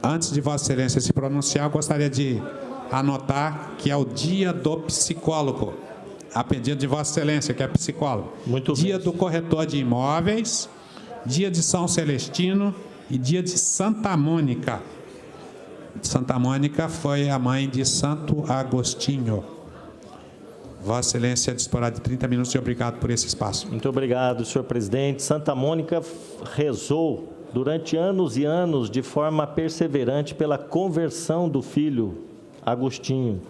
Antes de Vossa Excelência se pronunciar, eu gostaria de anotar que é o dia do psicólogo, a pedido de Vossa Excelência, que é psicólogo. Muito dia bem. do corretor de imóveis, dia de São Celestino e dia de Santa Mônica. Santa Mônica foi a mãe de Santo Agostinho. Vossa Excelência disporá de 30 minutos e obrigado por esse espaço. Muito obrigado, senhor presidente. Santa Mônica rezou durante anos e anos de forma perseverante pela conversão do filho Agostinho.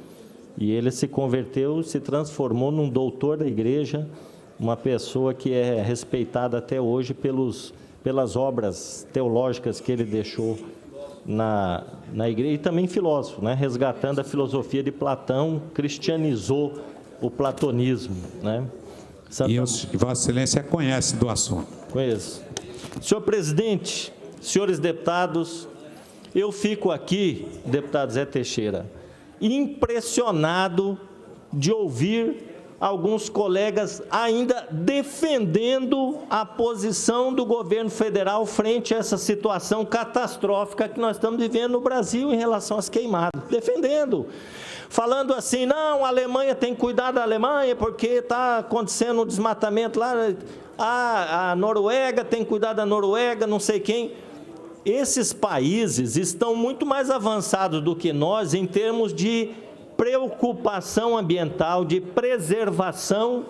E ele se converteu, se transformou num doutor da igreja, uma pessoa que é respeitada até hoje pelas obras teológicas que ele deixou na igreja, e também filósofo, né? Resgatando a filosofia de Platão, cristianizou o platonismo, né? E Vossa Excelência conhece do assunto. Conheço. Senhor presidente, senhores deputados, eu fico aqui, deputado Zé Teixeira, impressionado de ouvir alguns colegas ainda defendendo a posição do governo federal frente a essa situação catastrófica que nós estamos vivendo no Brasil em relação às queimadas. Defendendo. Falando assim, não, a Alemanha tem que cuidar da Alemanha porque está acontecendo um desmatamento lá, a Noruega tem que cuidar da Noruega, não sei quem. Esses países estão muito mais avançados do que nós em termos de preocupação ambiental, de preservação,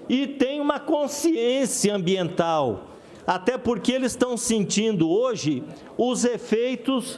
e tem uma consciência ambiental, até porque eles estão sentindo hoje os efeitos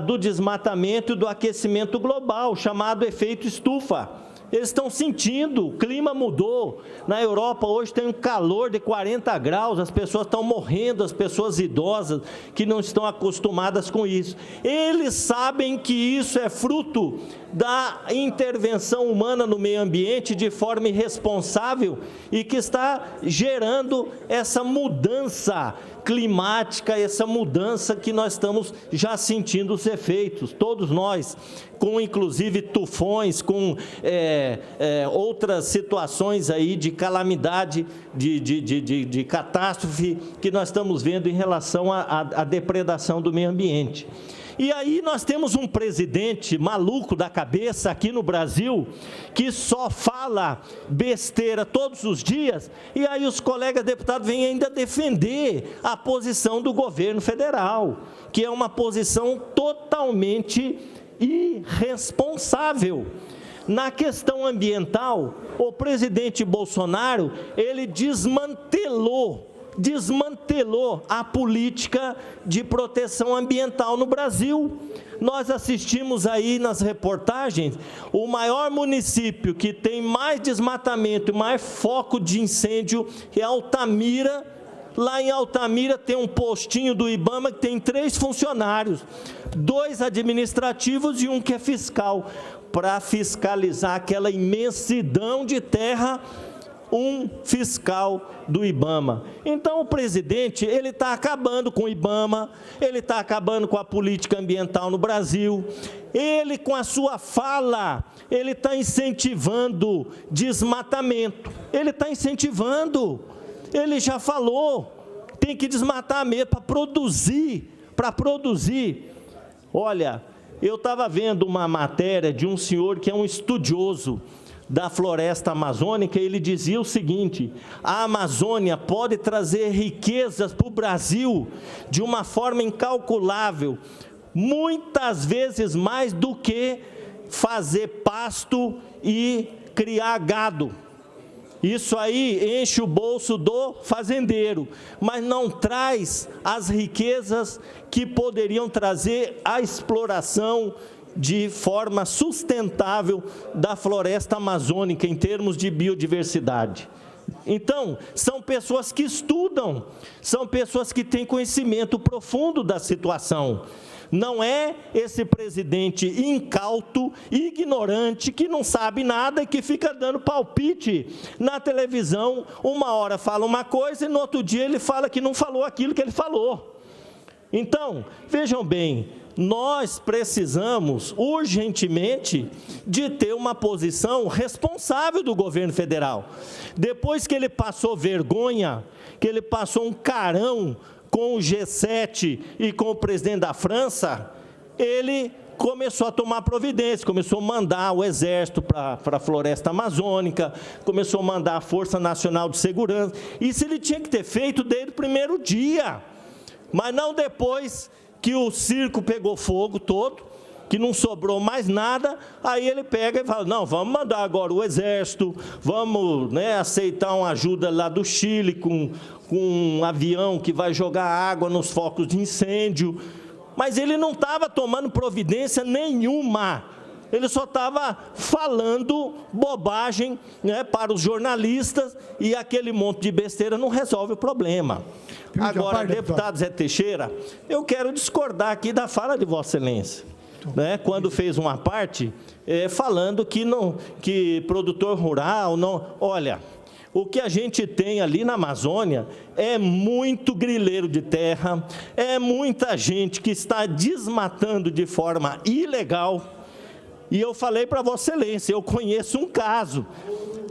do desmatamento e do aquecimento global, chamado efeito estufa. Eles estão sentindo, o clima mudou. Na Europa hoje tem um calor de 40 graus, as pessoas estão morrendo, as pessoas idosas que não estão acostumadas com isso. Eles sabem que isso é fruto da intervenção humana no meio ambiente de forma irresponsável e que está gerando essa mudança climática, essa mudança que nós estamos já sentindo os efeitos, todos nós, com inclusive tufões, com outras situações aí de calamidade, de catástrofe que nós estamos vendo em relação à depredação do meio ambiente. E aí nós temos um presidente maluco da cabeça aqui no Brasil, que só fala besteira todos os dias, e aí os colegas deputados vêm ainda defender a posição do governo federal, que é uma posição totalmente irresponsável. Na questão ambiental, o presidente Bolsonaro, ele desmantelou a política de proteção ambiental no Brasil. Nós assistimos aí nas reportagens, o maior município que tem mais desmatamento e mais foco de incêndio é Altamira. Lá em Altamira tem um postinho do IBAMA que tem 3 funcionários, 2 administrativos e um que é fiscal, para fiscalizar aquela imensidão de terra, um fiscal do IBAMA. Então o presidente, ele está acabando com o IBAMA, ele está acabando com a política ambiental no Brasil, ele com a sua fala, ele está incentivando desmatamento, ele está incentivando, ele já falou, tem que desmatar mesmo para produzir. Olha, eu estava vendo uma matéria de um senhor que é um estudioso da floresta amazônica, ele dizia o seguinte: a Amazônia pode trazer riquezas para o Brasil de uma forma incalculável, muitas vezes mais do que fazer pasto e criar gado. Isso aí enche o bolso do fazendeiro, mas não traz as riquezas que poderiam trazer a exploração de forma sustentável da floresta amazônica em termos de biodiversidade. Então, são pessoas que estudam, são pessoas que têm conhecimento profundo da situação. Não é esse presidente incauto, ignorante, que não sabe nada e que fica dando palpite na televisão. Uma hora fala uma coisa e no outro dia ele fala que não falou aquilo que ele falou. Então, vejam bem, nós precisamos urgentemente de ter uma posição responsável do governo federal. Depois que ele passou vergonha, que ele passou um carão com o G7 e com o presidente da França, ele começou a tomar providência, começou a mandar o Exército para a Floresta Amazônica, começou a mandar a Força Nacional de Segurança. Isso ele tinha que ter feito desde o primeiro dia, mas não depois que o circo pegou fogo todo, que não sobrou mais nada, aí ele pega e fala, não, vamos mandar agora o Exército, vamos, né, aceitar uma ajuda lá do Chile com um avião que vai jogar água nos focos de incêndio. Mas ele não estava tomando providência nenhuma, ele só estava falando bobagem, né, para os jornalistas, e aquele monte de besteira não resolve o problema. Agora, deputado Zé Teixeira, eu quero discordar aqui da fala de Vossa Excelência, né, quando fez uma parte falando que produtor rural não... Olha, o que a gente tem ali na Amazônia é muito grileiro de terra, é muita gente que está desmatando de forma ilegal. E eu falei para Vossa Excelência, eu conheço um caso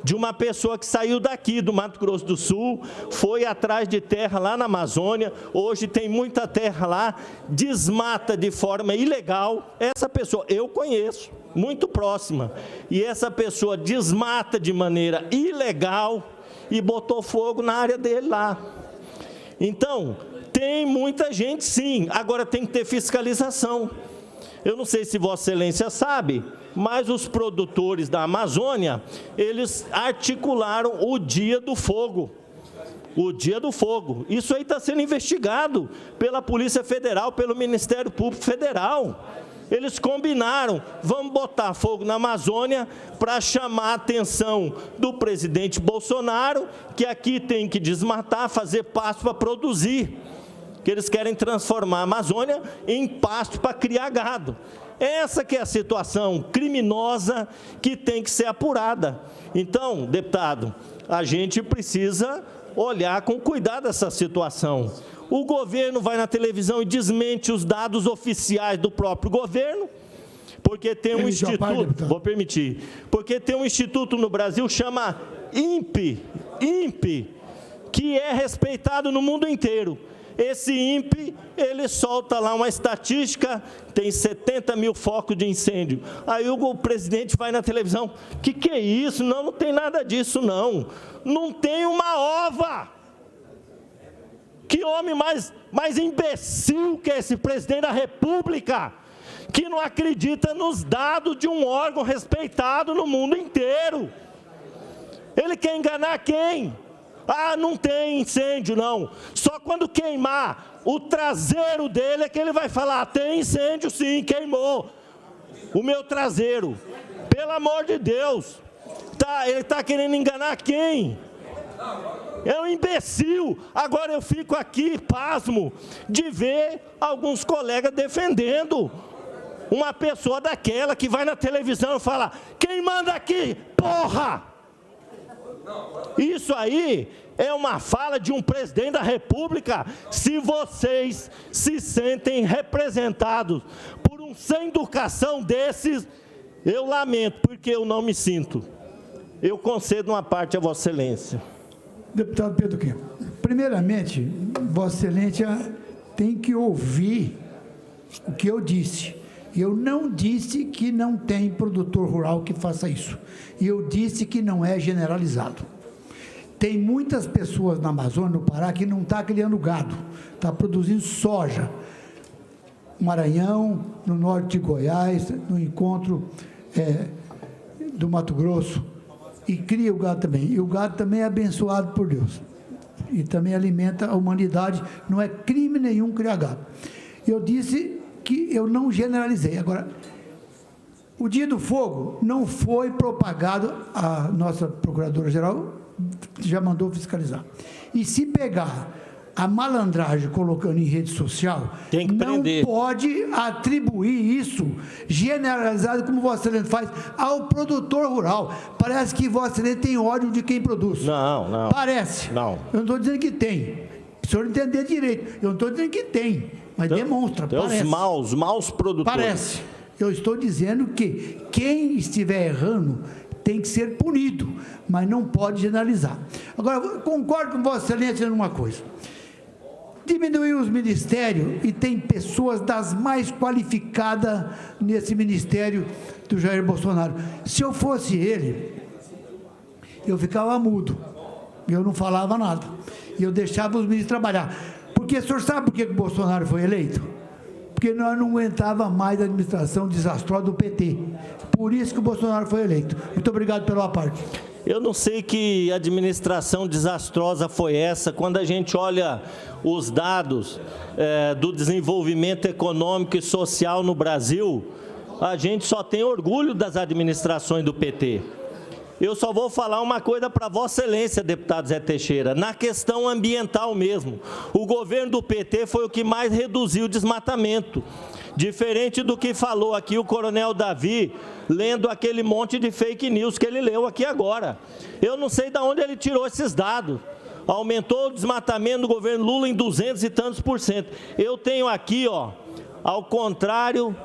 de uma pessoa que saiu daqui do Mato Grosso do Sul, foi atrás de terra lá na Amazônia, hoje tem muita terra lá, desmata de forma ilegal. Essa pessoa eu conheço, muito próxima, e essa pessoa desmata de maneira ilegal e botou fogo na área dele lá. Então, tem muita gente sim, agora tem que ter fiscalização. Eu não sei se Vossa Excelência sabe, mas os produtores da Amazônia, eles articularam o Dia do Fogo. O Dia do Fogo. Isso aí está sendo investigado pela Polícia Federal, pelo Ministério Público Federal. Eles combinaram, vamos botar fogo na Amazônia para chamar a atenção do presidente Bolsonaro, que aqui tem que desmatar, fazer pasto para produzir, que eles querem transformar a Amazônia em pasto para criar gado. Essa que é a situação criminosa que tem que ser apurada. Então, deputado, a gente precisa olhar com cuidado essa situação. O governo vai na televisão e desmente os dados oficiais do próprio governo, porque tem um instituto, vou permitir, porque tem um instituto no Brasil, chama INPE, que é respeitado no mundo inteiro. Esse INPE, ele solta lá uma estatística, tem 70 mil focos de incêndio. Aí o presidente vai na televisão, que é isso? Não, não tem nada disso, não. Não tem uma ova. Que homem mais imbecil que é esse presidente da República, que não acredita nos dados de um órgão respeitado no mundo inteiro. Ele quer enganar quem? Ah, não tem incêndio, não. Só quando queimar o traseiro dele é que ele vai falar, tem incêndio sim, queimou o meu traseiro. Pelo amor de Deus, ele está querendo enganar quem? É um imbecil. Agora eu fico aqui, pasmo, de ver alguns colegas defendendo uma pessoa daquela que vai na televisão e fala, quem manda aqui, porra! Isso aí é uma fala de um presidente da República. Se vocês se sentem representados por um sem educação desses, eu lamento, porque eu não me sinto. Eu concedo uma parte a Vossa Excelência. Deputado Pedro Quim, primeiramente, Vossa Excelência tem que ouvir o que eu disse. Eu não disse que não tem produtor rural que faça isso. Eu disse que não é generalizado. Tem muitas pessoas na Amazônia, no Pará, que não está criando gado, está produzindo soja. Maranhão, no norte de Goiás, no encontro do Mato Grosso, e cria o gado também. E o gado também é abençoado por Deus. E também alimenta a humanidade. Não é crime nenhum criar gado. Eu disse que eu não generalizei. Agora, o Dia do Fogo não foi propagado, a nossa Procuradora-Geral já mandou fiscalizar. E se pegar a malandragem colocando em rede social, tem que prender. Não pode atribuir isso generalizado, como Vossa Excelência faz, ao produtor rural. Parece que Vossa Excelência tem ódio de quem produz. Não. Parece. Não. Eu não estou dizendo que tem. O senhor entender direito. Eu não estou dizendo que tem, mas então, demonstra. Tem parece. Os maus produtores. Parece. Eu estou dizendo que quem estiver errando tem que ser punido, mas não pode generalizar. Agora, concordo com Vossa Excelência numa coisa. Diminuiu os ministérios e tem pessoas das mais qualificadas nesse ministério do Jair Bolsonaro. Se eu fosse ele, eu ficava mudo, eu não falava nada, e eu deixava os ministros trabalhar. Porque o senhor sabe por que o Bolsonaro foi eleito? Porque nós não aguentava mais a administração desastrosa do PT. Por isso que o Bolsonaro foi eleito. Muito obrigado pela parte. Eu não sei que administração desastrosa foi essa, quando a gente olha os dados do desenvolvimento econômico e social no Brasil, a gente só tem orgulho das administrações do PT. Eu só vou falar uma coisa para Vossa Excelência, deputado Zé Teixeira, na questão ambiental mesmo. O governo do PT foi o que mais reduziu o desmatamento. Diferente do que falou aqui o coronel Davi, lendo aquele monte de fake news que ele leu aqui agora. Eu não sei de onde ele tirou esses dados. Aumentou o desmatamento no governo Lula em 200 e tantos %. Eu tenho aqui, ó, ao contrário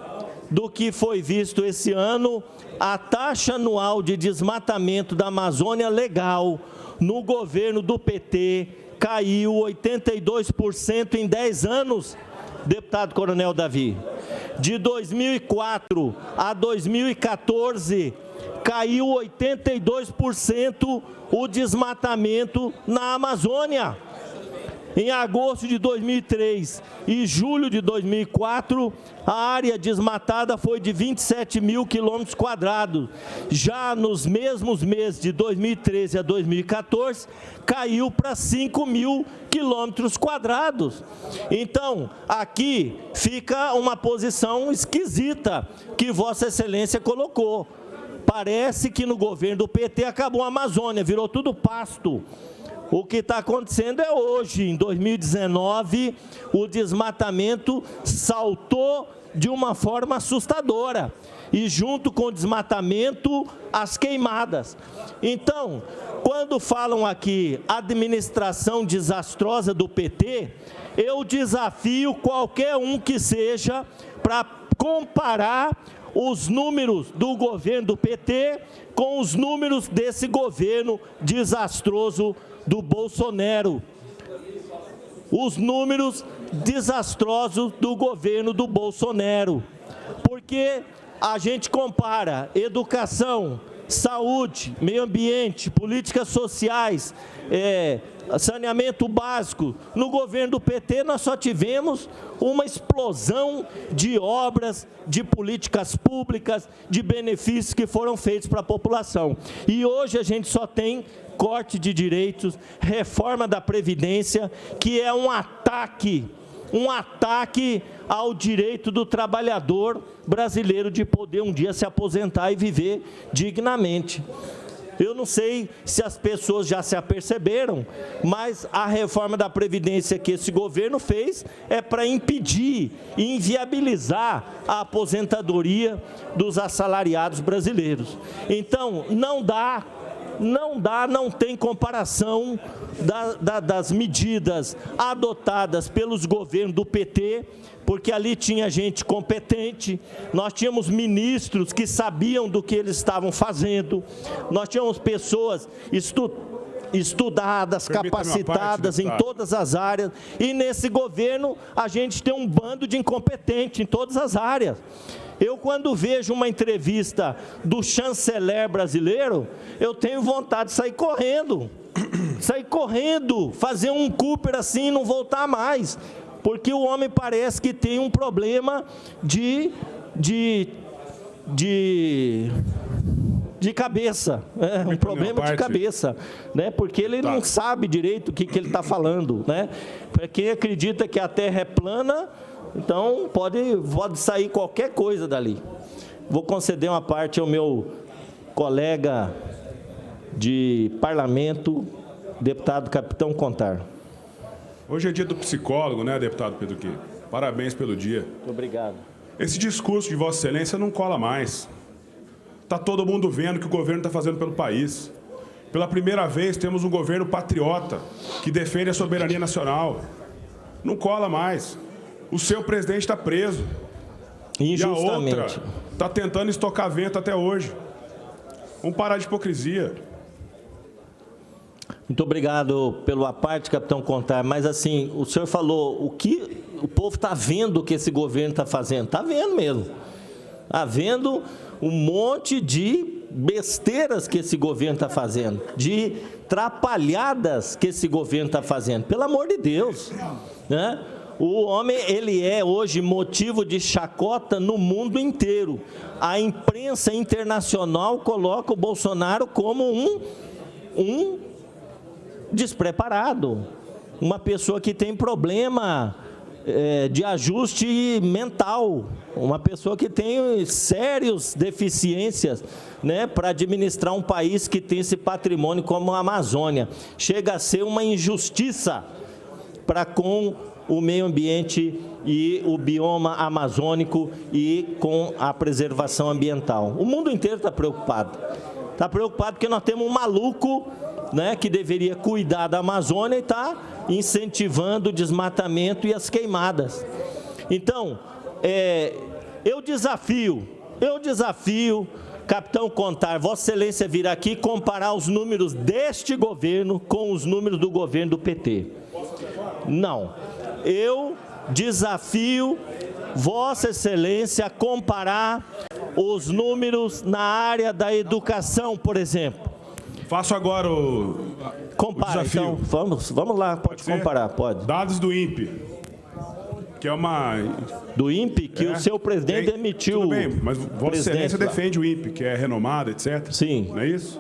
do que foi visto esse ano, a taxa anual de desmatamento da Amazônia legal no governo do PT caiu 82% em 10 anos, deputado Coronel Davi. De 2004 a 2014, caiu 82% o desmatamento na Amazônia. Em agosto de 2003 e julho de 2004, a área desmatada foi de 27 mil quilômetros quadrados. Já nos mesmos meses de 2013 a 2014, caiu para 5 mil quilômetros quadrados. Então, aqui fica uma posição esquisita que Vossa Excelência colocou. Parece que no governo do PT acabou a Amazônia, virou tudo pasto. O que está acontecendo é hoje, em 2019, o desmatamento saltou de uma forma assustadora. E junto com o desmatamento, as queimadas. Então, quando falam aqui administração desastrosa do PT, eu desafio qualquer um que seja para comparar os números do governo do PT com os números desse governo desastroso do Bolsonaro. Os números desastrosos do governo do Bolsonaro. Porque a gente compara educação, saúde, meio ambiente, políticas sociais, saneamento básico. No governo do PT nós só tivemos uma explosão de obras, de políticas públicas, de benefícios que foram feitos para a população. E hoje a gente só tem corte de direitos, reforma da Previdência, que é um ataque ao direito do trabalhador brasileiro de poder um dia se aposentar e viver dignamente. Eu não sei se as pessoas já se aperceberam, mas a reforma da Previdência que esse governo fez é para impedir e inviabilizar a aposentadoria dos assalariados brasileiros. Então, não tem comparação das medidas adotadas pelos governos do PT, porque ali tinha gente competente, nós tínhamos ministros que sabiam do que eles estavam fazendo, nós tínhamos pessoas estudadas, capacitadas em todas as áreas, e nesse governo a gente tem um bando de incompetentes em todas as áreas. Eu, quando vejo uma entrevista do chanceler brasileiro, eu tenho vontade de sair correndo, fazer um Cooper assim e não voltar mais, porque o homem parece que tem um problema de cabeça, um problema de cabeça, né? Porque ele não sabe direito o que ele está falando, né? Para quem acredita que a Terra é plana, então pode sair qualquer coisa dali. Vou conceder uma parte ao meu colega de parlamento, deputado Capitão Contar. Hoje é dia do psicólogo, né, deputado Pedro Quê? Parabéns pelo dia. Muito obrigado. Esse discurso de Vossa Excelência não cola mais. Está todo mundo vendo o que o governo está fazendo pelo país. Pela primeira vez temos um governo patriota que defende a soberania nacional. Não cola mais. O seu presidente está preso. Injustamente. E a outra está tentando estocar vento até hoje. Vamos parar de hipocrisia. Muito obrigado pela parte, capitão Contar, mas assim, o senhor falou, o que o povo está vendo que esse governo está fazendo? Está vendo mesmo. Está vendo um monte de besteiras que esse governo está fazendo, de trapalhadas que esse governo está fazendo, pelo amor de Deus, né? O homem, ele é hoje motivo de chacota no mundo inteiro. A imprensa internacional coloca o Bolsonaro como um despreparado, uma pessoa que tem problema de ajuste mental, uma pessoa que tem sérias deficiências, né, para administrar um país que tem esse patrimônio como a Amazônia. Chega a ser uma injustiça para com o meio ambiente e o bioma amazônico e com a preservação ambiental. O mundo inteiro está preocupado. Está preocupado porque nós temos um maluco, né, que deveria cuidar da Amazônia e está incentivando o desmatamento e as queimadas. Então, eu desafio, capitão Contar, Vossa Excelência vir aqui e comparar os números deste governo com os números do governo do PT. Não. Eu desafio Vossa Excelência a comparar os números na área da educação, por exemplo. Faço agora o desafio. Então, vamos lá, pode comparar, pode. Dados do INPE, que é uma... Do INPE, que o seu presidente emitiu. Tudo bem, mas Vossa Excelência defende o INPE, que é renomado, etc. Sim. Não é isso?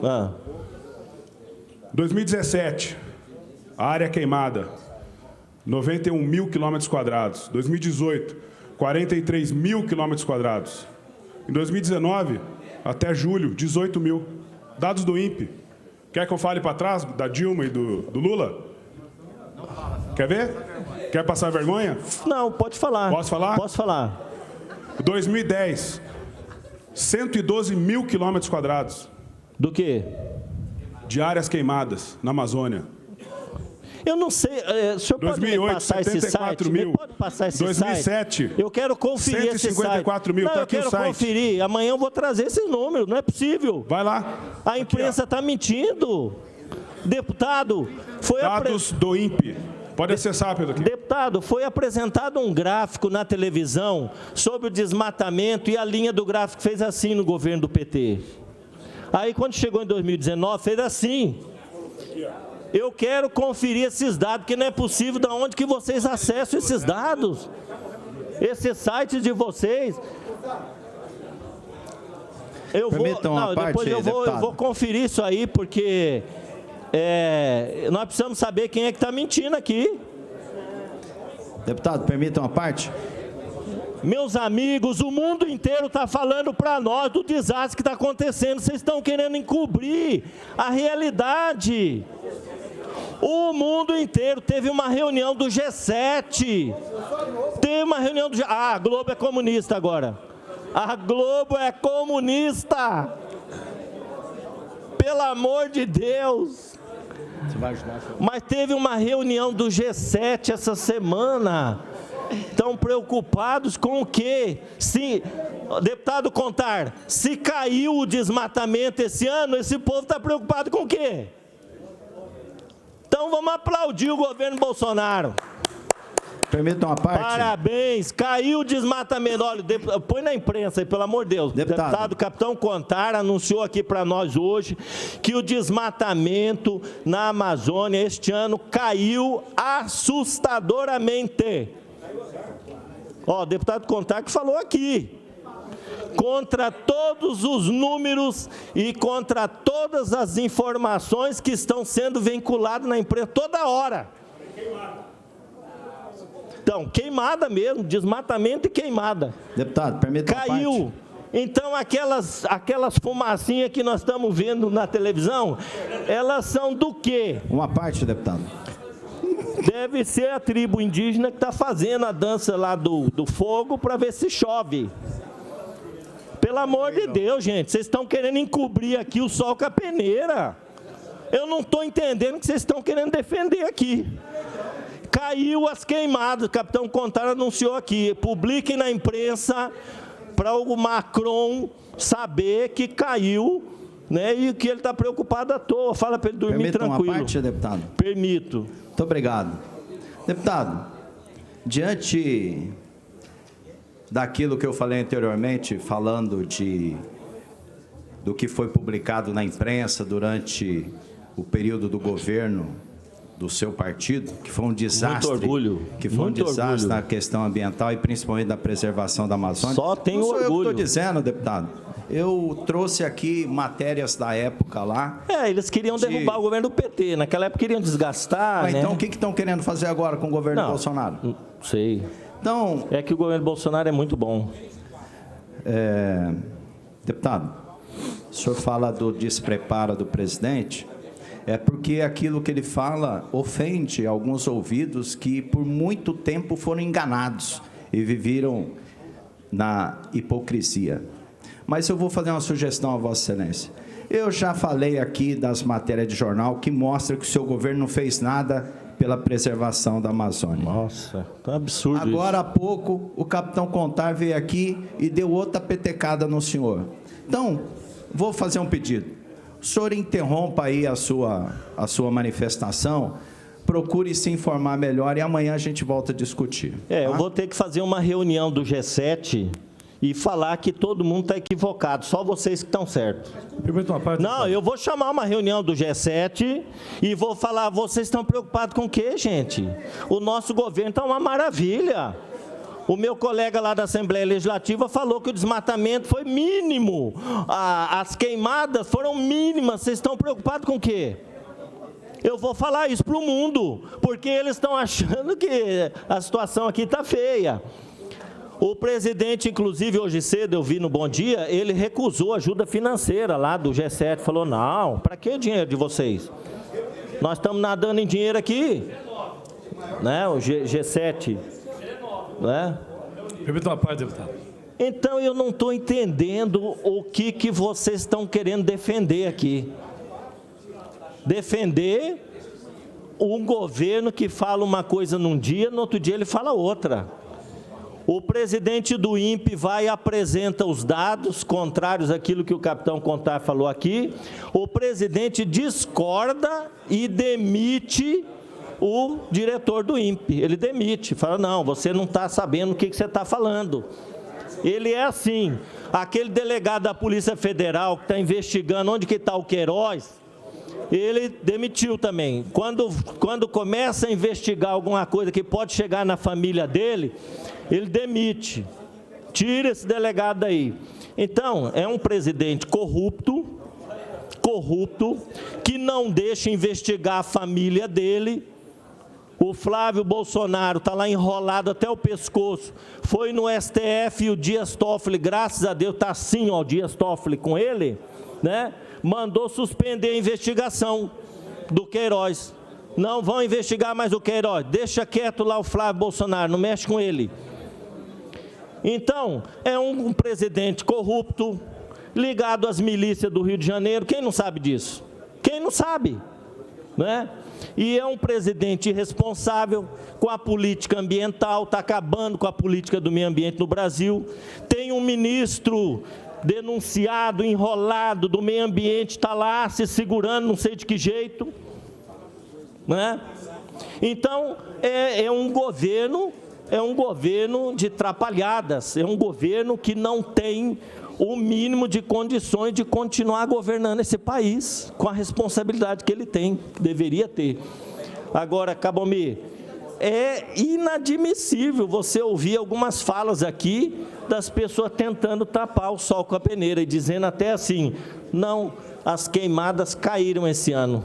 2017, a área queimada, 91 mil quilômetros quadrados. 2018, 43 mil quilômetros quadrados. Em 2019, até julho, 18 mil. Dados do INPE. Quer que eu fale para trás, da Dilma e do Lula? Quer ver? Quer passar vergonha? Não, pode falar. Posso falar? Posso falar. 2010, 112 mil quilômetros quadrados. Do quê? De áreas queimadas na Amazônia. Eu não sei, o senhor 2008, pode me passar esse site? mil. Me pode passar esse 2007, site? Eu quero conferir esse site. 154 mil, não, tá eu aqui quero o site. conferir. Amanhã eu vou trazer esses números, não é possível. Vai lá. A imprensa está mentindo. Deputado, foi... Dados do INPE. Pode acessar, Pedro. Aqui. Deputado, foi apresentado um gráfico na televisão sobre o desmatamento e a linha do gráfico fez assim no governo do PT. Aí, quando chegou em 2019, fez assim. Eu quero conferir esses dados, porque não é possível de onde que vocês acessam esses dados. Esses sites de vocês. Eu vou, depois eu vou conferir isso aí, porque nós precisamos saber quem é que está mentindo aqui. Deputado, permita uma parte? Meus amigos, o mundo inteiro está falando para nós do desastre que está acontecendo. Vocês estão querendo encobrir a realidade. O mundo inteiro teve uma reunião do G7. Teve uma reunião do G7. A Globo é comunista agora. A Globo é comunista. Pelo amor de Deus. Mas teve uma reunião do G7 essa semana. Estão preocupados com o quê? Se, deputado Contar, se caiu o desmatamento esse ano, esse povo está preocupado com o quê? Então vamos aplaudir o governo Bolsonaro. Permita uma parte. Parabéns, caiu o desmatamento. Olha, põe na imprensa aí, pelo amor de Deus. Deputado capitão Contar anunciou aqui para nós hoje que o desmatamento na Amazônia este ano caiu assustadoramente. Ó, deputado Contar que falou aqui. Contra todos os números e contra todas as informações que estão sendo vinculadas na imprensa toda hora. Então, queimada mesmo, desmatamento e queimada. Deputado, permita uma parte. Caiu. Então, aquelas fumacinhas que nós estamos vendo na televisão, elas são do quê? Uma parte, deputado. Deve ser a tribo indígena que está fazendo a dança lá do fogo para ver se chove. Pelo amor de Deus, gente, vocês estão querendo encobrir aqui o sol com a peneira. Eu não estou entendendo o que vocês estão querendo defender aqui. Caiu as queimadas, o capitão Contar anunciou aqui. Publiquem na imprensa para o Macron saber que caiu né? E que ele está preocupado à toa. Fala para ele dormir Permita tranquilo. uma parte, deputado? Permito. Muito obrigado. Deputado, diante daquilo que eu falei anteriormente, falando do que foi publicado na imprensa durante o período do governo do seu partido, que foi um desastre. Muito orgulho. Que foi muito um desastre orgulho. na questão ambiental e principalmente da preservação da Amazônia. Só tenho Não sou eu que orgulho. estou dizendo, deputado. Eu trouxe aqui matérias da época lá. Eles queriam derrubar o governo do PT. Naquela época queriam desgastar, né? Então, o que estão querendo fazer agora com o governo Bolsonaro? Não sei. Então, É que o governo Bolsonaro é muito bom. deputado, o senhor fala do despreparo do presidente, é porque aquilo que ele fala ofende alguns ouvidos que por muito tempo foram enganados e viveram na hipocrisia. Mas eu vou fazer uma sugestão a Vossa Excelência. Eu já falei aqui das matérias de jornal que mostram que o seu governo não fez nada pela preservação da Amazônia. Nossa, tá absurdo Agora há pouco, o capitão Contar veio aqui e deu outra petecada no senhor. Então, vou fazer um pedido. O senhor interrompa aí a sua manifestação, procure se informar melhor e amanhã a gente volta a discutir. Eu vou ter que fazer uma reunião do G7 e falar que todo mundo está equivocado, só vocês que estão certos. Não, eu vou chamar uma reunião do G7 e vou falar, vocês estão preocupados com o quê, gente? O nosso governo está uma maravilha. O meu colega lá da Assembleia Legislativa falou que o desmatamento foi mínimo, as queimadas foram mínimas, vocês estão preocupados com o quê? Eu vou falar isso para o mundo, porque eles estão achando que a situação aqui está feia. O presidente, inclusive, hoje cedo, eu vi no Bom Dia, ele recusou ajuda financeira lá do G7, falou, não, para que dinheiro de vocês? Nós estamos nadando em dinheiro aqui, né, o G7, né? Permita uma parte, deputado. Então, eu não estou entendendo o que vocês estão querendo defender aqui. Defender um governo que fala uma coisa num dia, no outro dia ele fala outra. O presidente do INPE vai e apresenta os dados contrários àquilo que o capitão Contar falou aqui. O presidente discorda e demite o diretor do INPE. Ele demite, fala, não, você não está sabendo o que você está falando. Ele é assim, aquele delegado da Polícia Federal que está investigando onde que está o Queiroz, ele demitiu também. Quando começa a investigar alguma coisa que pode chegar na família dele, ele demite, tira esse delegado daí. Então, é um presidente corrupto, que não deixa investigar a família dele. O Flávio Bolsonaro está lá enrolado até o pescoço, foi no STF e o Dias Toffoli, graças a Deus, está assim, ó, o Dias Toffoli com ele, né? Mandou suspender a investigação do Queiroz. Não vão investigar mais o Queiroz, deixa quieto lá o Flávio Bolsonaro, não mexe com ele. Então, é um presidente corrupto, ligado às milícias do Rio de Janeiro. Quem não sabe disso? Quem não sabe? Né? E é um presidente irresponsável com a política ambiental, está acabando com a política do meio ambiente no Brasil. Tem um ministro denunciado, enrolado do meio ambiente, está lá se segurando, não sei de que jeito. Né? Então, é um governo de trapalhadas, é um governo que não tem o mínimo de condições de continuar governando esse país com a responsabilidade que ele tem, que deveria ter. Agora, Cabomir, é inadmissível você ouvir algumas falas aqui das pessoas tentando tapar o sol com a peneira e dizendo até assim, não, as queimadas caíram esse ano.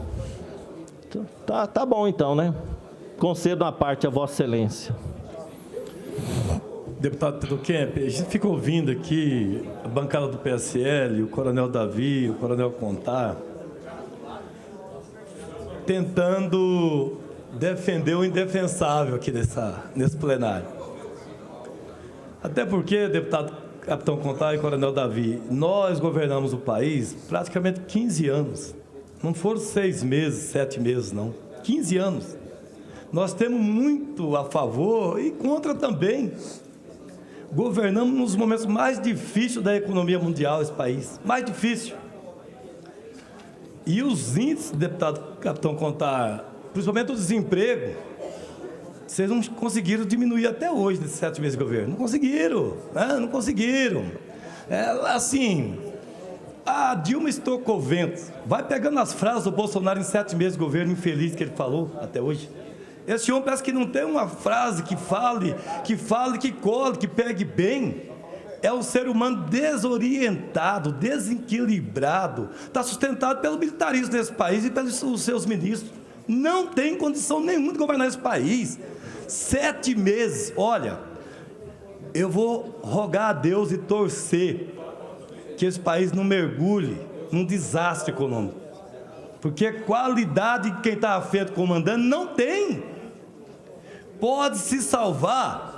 Tá bom então, né? Concedo uma parte a Vossa Excelência. Deputado Pedro Kemp, a gente fica ouvindo aqui a bancada do PSL, o coronel Davi, o coronel Contar, tentando defender o indefensável aqui nesse plenário. Até porque, deputado capitão Contar e coronel Davi, nós governamos o país praticamente 15 anos. Não foram 6 meses, 7 meses, não. 15 anos. Nós temos muito a favor e contra também. Governamos nos momentos mais difíceis da economia mundial, esse país. Mais difícil. E os índices, deputado Capitão Contar, principalmente o desemprego, vocês não conseguiram diminuir até hoje, nesses 7 meses de governo. Não conseguiram, né? Não conseguiram. Assim, a Dilma estocou o vento. Vai pegando as frases do Bolsonaro em 7 meses de governo infeliz que ele falou até hoje. Esse homem parece que não tem uma frase que fale, que cole, que pegue bem. É um ser humano desorientado, desequilibrado. Está sustentado pelo militarismo desse país e pelos seus ministros. Não tem condição nenhuma de governar esse país. 7 meses. Olha, eu vou rogar a Deus e torcer que esse país não mergulhe num desastre econômico. Porque qualidade de quem está à frente comandando não tem. Pode se salvar,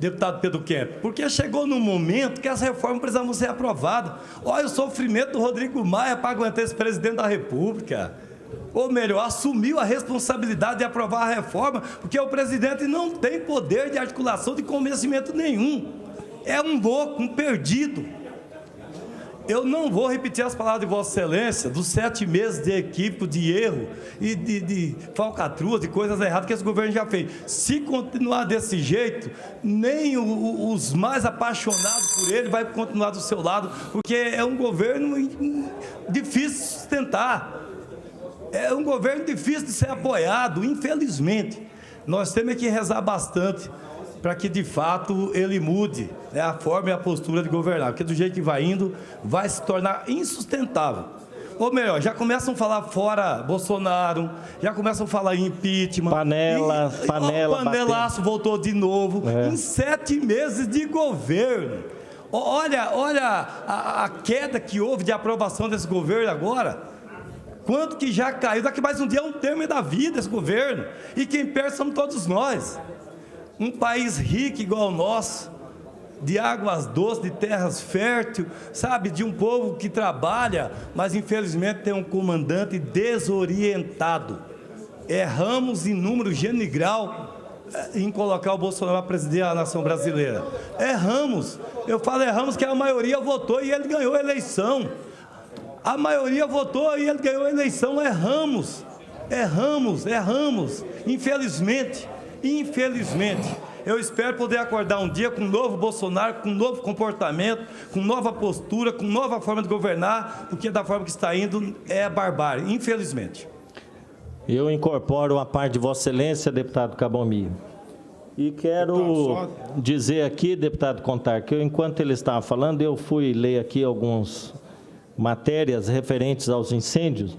deputado Pedro Kemp, porque chegou num momento que as reformas precisavam ser aprovadas. Olha o sofrimento do Rodrigo Maia para aguentar esse presidente da República. Ou melhor, assumiu a responsabilidade de aprovar a reforma, porque o presidente não tem poder de articulação, de convencimento nenhum. É um louco, um perdido. Eu não vou repetir as palavras de Vossa Excelência dos 7 meses de equívoco, de erro e de falcatruas, de coisas erradas que esse governo já fez. Se continuar desse jeito, nem os mais apaixonados por ele vai continuar do seu lado, porque é um governo difícil de sustentar. É um governo difícil de ser apoiado, infelizmente. Nós temos que rezar bastante para que, de fato, ele mude, né, a forma e a postura de governar, porque do jeito que vai indo, vai se tornar insustentável. Ou melhor, já começam a falar fora Bolsonaro, já começam a falar em impeachment. Panelaço voltou de novo, em 7 meses de governo. Olha a queda que houve de aprovação desse governo agora. Quanto que já caiu, daqui mais um dia é um termo da vida esse governo. E quem perde somos todos nós. Um país rico igual o nosso, de águas doces, de terras férteis, sabe, de um povo que trabalha, mas infelizmente tem um comandante desorientado. Erramos em número, gênero e grau em colocar o Bolsonaro a presidir a nação brasileira. Erramos. Eu falo erramos que a maioria votou e ele ganhou a eleição. A maioria votou e ele ganhou a eleição. Erramos. Infelizmente, eu espero poder acordar um dia com um novo Bolsonaro, com um novo comportamento, com nova postura, com nova forma de governar, porque da forma que está indo é barbárie, infelizmente. Eu incorporo a parte de Vossa Excelência, deputado Cabomir. E quero dizer aqui, deputado Contar, que enquanto ele estava falando, eu fui ler aqui algumas matérias referentes aos incêndios.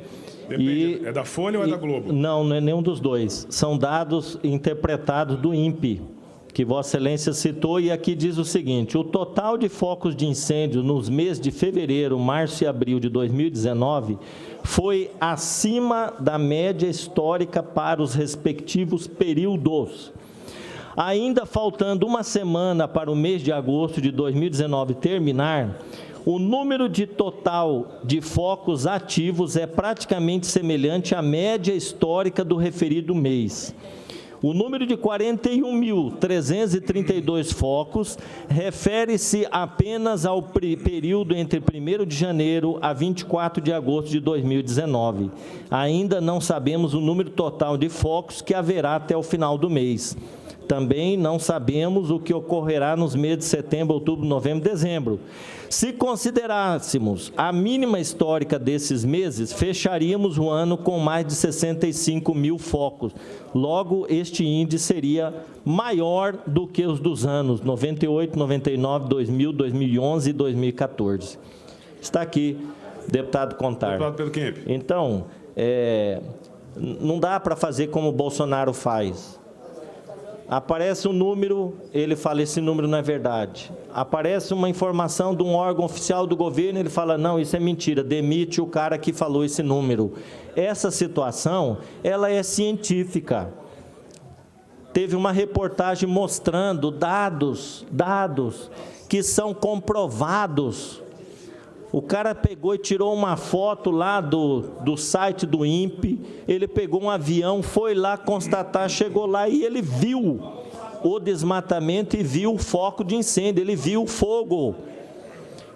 Depende, é da Folha ou é da Globo? Não é nenhum dos dois. São dados interpretados do INPE, que Vossa Excelência citou, e aqui diz o seguinte: o total de focos de incêndio nos meses de fevereiro, março e abril de 2019 foi acima da média histórica para os respectivos períodos. Ainda faltando uma semana para o mês de agosto de 2019 terminar, o número de total de focos ativos é praticamente semelhante à média histórica do referido mês. O número de 41.332 focos refere-se apenas ao período entre 1º de janeiro a 24 de agosto de 2019. Ainda não sabemos o número total de focos que haverá até o final do mês. Também não sabemos o que ocorrerá nos meses de setembro, outubro, novembro e dezembro. Se considerássemos a mínima histórica desses meses, fecharíamos o ano com mais de 65 mil focos. Logo, este índice seria maior do que os dos anos 98, 99, 2000, 2011 e 2014. Está aqui, deputado Contar. Deputado Pedro Kemp. Então, não dá para fazer como o Bolsonaro faz. Aparece um número, ele fala, esse número não é verdade. Aparece uma informação de um órgão oficial do governo, ele fala, não, isso é mentira, demite o cara que falou esse número. Essa situação, ela é científica. Teve uma reportagem mostrando dados que são comprovados. O cara pegou e tirou uma foto lá do site do INPE, ele pegou um avião, foi lá constatar, chegou lá e ele viu o desmatamento e viu o foco de incêndio, ele viu o fogo.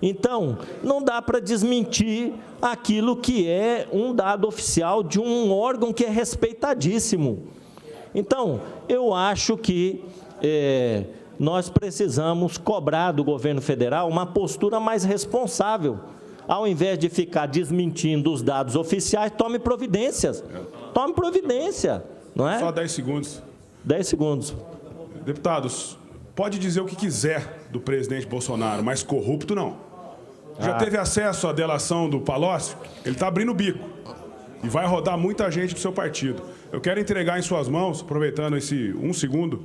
Então, não dá para desmentir aquilo que é um dado oficial de um órgão que é respeitadíssimo. Então, eu acho que nós precisamos cobrar do governo federal uma postura mais responsável. Ao invés de ficar desmentindo os dados oficiais, tome providências. Tome providência, não é? Só 10 segundos. 10 segundos. Deputados, pode dizer o que quiser do presidente Bolsonaro, mas corrupto não. Já teve acesso à delação do Palocci? Ele está abrindo o bico. E vai rodar muita gente do seu partido. Eu quero entregar em suas mãos, aproveitando esse 1 segundo,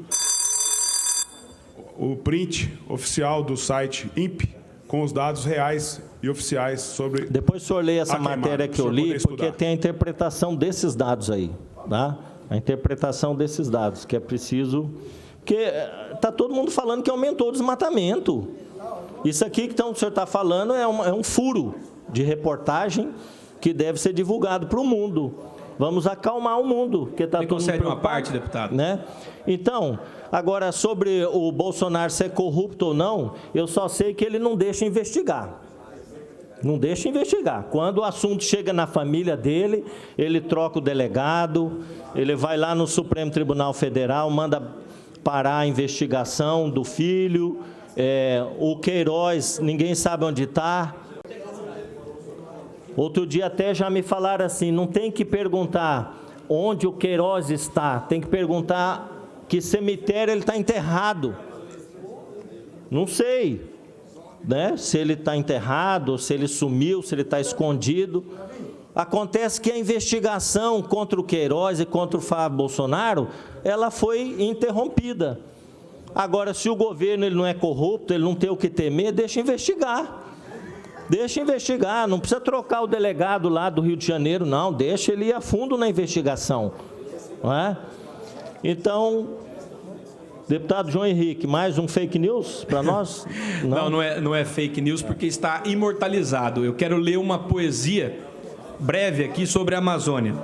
o print oficial do site INPE, com os dados reais e oficiais sobre... Depois o senhor lê essa matéria que eu li, porque tem a interpretação desses dados aí, tá? A interpretação desses dados, que é preciso... Porque está todo mundo falando que aumentou o desmatamento. Isso aqui que o senhor está falando é um furo de reportagem que deve ser divulgado para o mundo. Vamos acalmar o mundo, porque está todo mundo preocupado, uma parte, deputado? Né? Então, agora, sobre o Bolsonaro ser corrupto ou não, eu só sei que ele não deixa investigar. Não deixa investigar. Quando o assunto chega na família dele, ele troca o delegado, ele vai lá no Supremo Tribunal Federal, manda parar a investigação do filho, o Queiroz, ninguém sabe onde está. Outro dia até já me falaram assim, não tem que perguntar onde o Queiroz está, tem que perguntar que cemitério ele está enterrado. Não sei, né? Se ele está enterrado, se ele sumiu, se ele está escondido. Acontece que a investigação contra o Queiroz e contra o Flávio Bolsonaro, ela foi interrompida. Agora, se o governo ele não é corrupto, ele não tem o que temer, deixa investigar. Deixa investigar, não precisa trocar o delegado lá do Rio de Janeiro, não. Deixa ele ir a fundo na investigação. Não é? Então, deputado João Henrique, mais um fake news para nós? Não é fake news, porque está imortalizado. Eu quero ler uma poesia breve aqui sobre a Amazônia.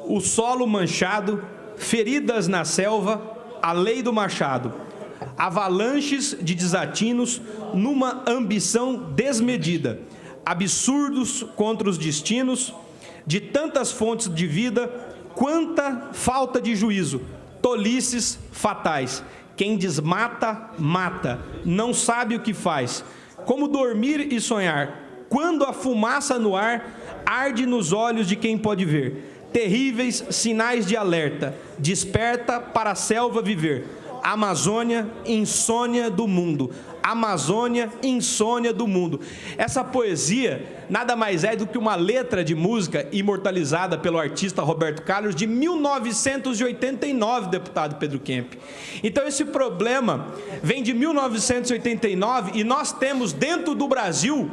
O solo manchado, feridas na selva, a lei do machado. Avalanches de desatinos numa ambição desmedida, absurdos contra os destinos de tantas fontes de vida, quanta falta de juízo, tolices fatais. Quem desmata, mata, não sabe o que faz. Como dormir e sonhar, quando a fumaça no ar arde nos olhos de quem pode ver. Terríveis sinais de alerta, desperta para a selva viver. Amazônia, insônia do mundo. Amazônia, insônia do mundo. Essa poesia nada mais é do que uma letra de música imortalizada pelo artista Roberto Carlos de 1989, deputado Pedro Kemp. Então esse problema vem de 1989 e nós temos dentro do Brasil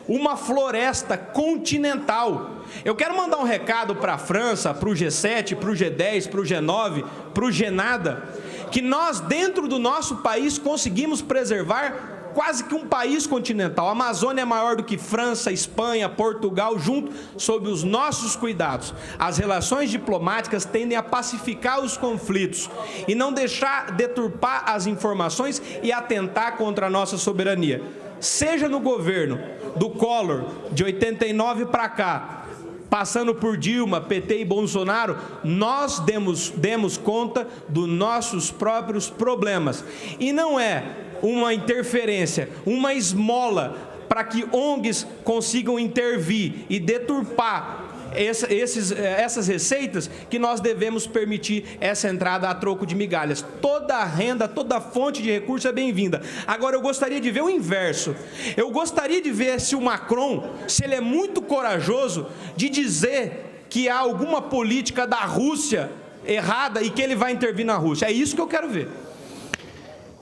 uma floresta continental. Eu quero mandar um recado para a França, para o G7, para o G10, para o G9, para o G-Nada, que nós, dentro do nosso país, conseguimos preservar quase que um país continental. A Amazônia é maior do que França, Espanha, Portugal, junto, sob os nossos cuidados. As relações diplomáticas tendem a pacificar os conflitos e não deixar deturpar as informações e atentar contra a nossa soberania. Seja no governo do Collor, de 89 para cá, passando por Dilma, PT e Bolsonaro, nós demos conta dos nossos próprios problemas. E não é uma interferência, uma esmola para que ONGs consigam intervir e deturpar essas receitas que nós devemos permitir essa entrada a troco de migalhas. Toda a renda, toda a fonte de recurso é bem-vinda. Agora, eu gostaria de ver o inverso. Eu gostaria de ver se o Macron, se ele é muito corajoso de dizer que há alguma política da Rússia errada e que ele vai intervir na Rússia. É isso que eu quero ver.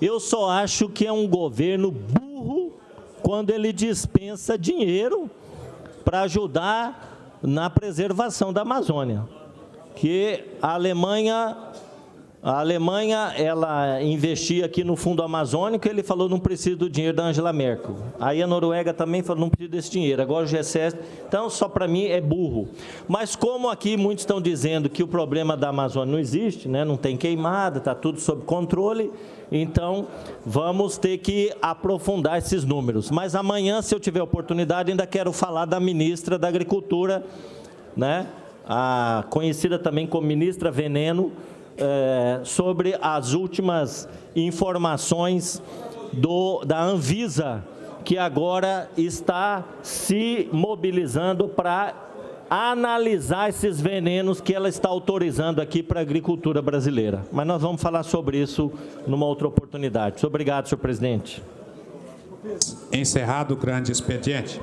Eu só acho que é um governo burro quando ele dispensa dinheiro para ajudar na preservação da Amazônia, que a Alemanha A Alemanha, ela investia aqui no Fundo Amazônico, ele falou não precisa do dinheiro da Angela Merkel. Aí a Noruega também falou não precisa desse dinheiro. Agora o G7, então só para mim é burro. Mas como aqui muitos estão dizendo que o problema da Amazônia não existe, né? Não tem queimada, está tudo sob controle, então vamos ter que aprofundar esses números. Mas amanhã, se eu tiver oportunidade, ainda quero falar da ministra da Agricultura, né? A conhecida também como ministra Veneno, sobre as últimas informações da Anvisa, que agora está se mobilizando para analisar esses venenos que ela está autorizando aqui para a agricultura brasileira. Mas nós vamos falar sobre isso numa outra oportunidade. Muito obrigado, senhor presidente. Encerrado o grande expediente.